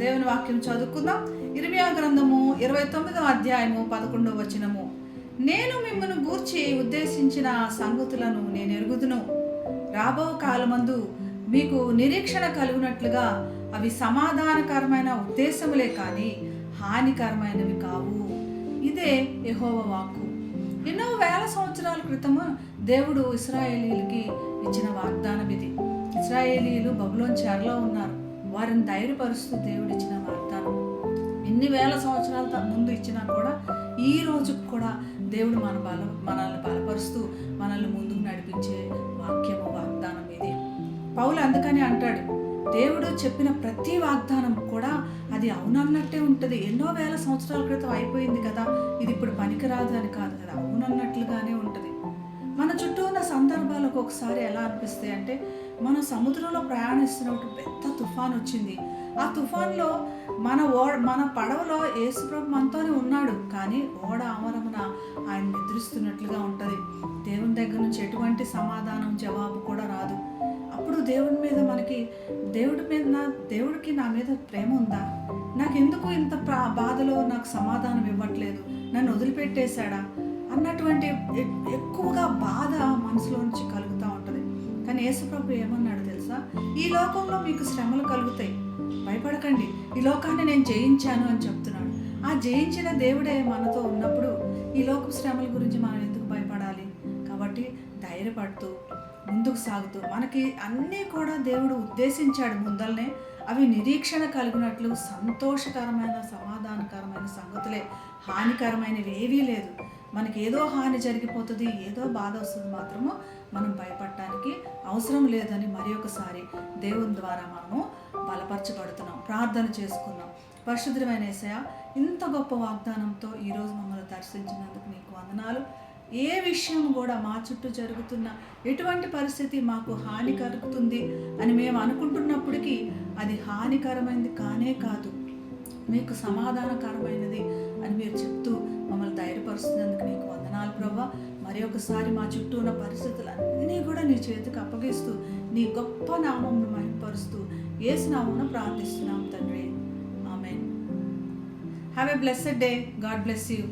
దేవుని వాక్యం చదువుకుందాం. ఇర్మియా గ్రంథము 29వ అధ్యాయము 11వ వచనము. నేను మిమ్మల్ని గూర్చి ఉద్దేశించిన సంగతులను నేను ఎరుగుదును. రాబో కాలమందు మీకు నిరీక్షణ కలుగునట్లుగా అవి సమాధానకరమైన ఉద్దేశములే కానీ హానికరమైనవి కావు. ఇదే యెహోవా వాక్కు. ఎన్నో వేల సంవత్సరాల క్రితము దేవుడు ఇశ్రాయేలీయులకి ఇచ్చిన వాగ్దానం ఇది. ఇశ్రాయేలీయులు బబులోను చెరలో ఉన్నారు. వారిని ధైర్యపరుస్తూ దేవుడు ఇచ్చిన వాగ్దానం ఎన్ని వేల సంవత్సరాల ముందు ఇచ్చినా కూడా ఈ రోజుకు కూడా దేవుడు మనల్ని బలపరుస్తూ మనల్ని ముందుకు నడిపించే వాగ్దానం ఇది. పౌలు అందుకని అంటాడు, దేవుడు చెప్పిన ప్రతి వాగ్దానం కూడా అది అవునన్నట్టే ఉంటుంది. ఎన్నో వేల సంవత్సరాల క్రితం అయిపోయింది కదా, ఇది ఇప్పుడు పనికిరాదు అని కాదు కదా, అవునన్నట్లుగానే ఉంటుంది. మన చుట్టూ ఉన్న సందర్భాలకు ఒకసారి ఎలా అనిపిస్తాయి అంటే, మనం సముద్రంలో ప్రయాణిస్తున్నప్పుడు పెద్ద తుఫాన్ వచ్చింది. ఆ తుఫాన్లో మన పడవలో యేసుప్రభు మనతోనే ఉన్నాడు, కానీ ఓడ ఆమరమున ఆయన నిద్రిస్తున్నట్లుగా ఉంటుంది. దేవుని దగ్గర నుంచి ఎటువంటి సమాధానం జవాబు కూడా రాదు. అప్పుడు దేవుడికి నా మీద ప్రేమ ఉందా, నాకు ఎందుకు ఇంత బాధలో నాకు సమాధానం ఇవ్వట్లేదు, నన్ను వదిలిపెట్టేశాడా అన్నటువంటి ఎక్కువగా బాధ మనసులో నుంచి కలుగుతూ ఉంటుంది. కానీ యేసుప్రభు ఏమన్నాడు తెలుసా, ఈ లోకంలో మీకు శ్రమలు కలుగుతాయి, భయపడకండి, ఈ లోకాన్ని నేను జయించాను అని చెప్తున్నాడు. ఆ జయించిన దేవుడే మనతో ఉన్నప్పుడు ఈ లోక శ్రమల గురించి మనం ఎందుకు భయపడాలి? కాబట్టి ధైర్యపడుతూ ముందుకు సాగుతూ, మనకి అన్నీ కూడా దేవుడు ఉద్దేశించాడు ముందల్నే, అవి నిరీక్షణ కలిగినట్లు సంతోషకరమైన సమాధానకరమైన సంగతులే, హానికరమైనవి ఏవీ లేదు. మనకి ఏదో హాని జరిగిపోతుంది, ఏదో బాధ వస్తుంది మాత్రము మనం భయపడటానికి అవసరం లేదని మరి ఒకసారి దేవుని ద్వారా మనము బలపరచబడుతున్నాం. ప్రార్థన చేసుకున్నాం. పరిశుద్ధమైన యేసయ్యా, ఇంత గొప్ప వాగ్దానంతో ఈరోజు మమ్మల్ని దర్శించినందుకు నీకు వందనాలు. ఏ విషయం కూడా మా చుట్టూ జరుగుతున్న ఎటువంటి పరిస్థితి మాకు హాని కలుగుతుంది అని మేము అనుకుంటున్నప్పటికీ అది హానికరమైనది కానే కాదు, మీకు సమాధానకరమైనది అని మీరు చెప్తూ మమ్మల్ని ధైర్యపరుస్తున్నందుకు నీకు వందనాలు ప్రభువా. మరి ఒకసారి మా చుట్టూ ఉన్న పరిస్థితులన్నీ కూడా నీ చేతికి అప్పగిస్తూ నీ గొప్ప నామమును మహిమపరుస్తూ యేసు నామమున ప్రార్థిస్తున్నాం తండ్రి. ఆమేన్. Have a blessed day. God bless you.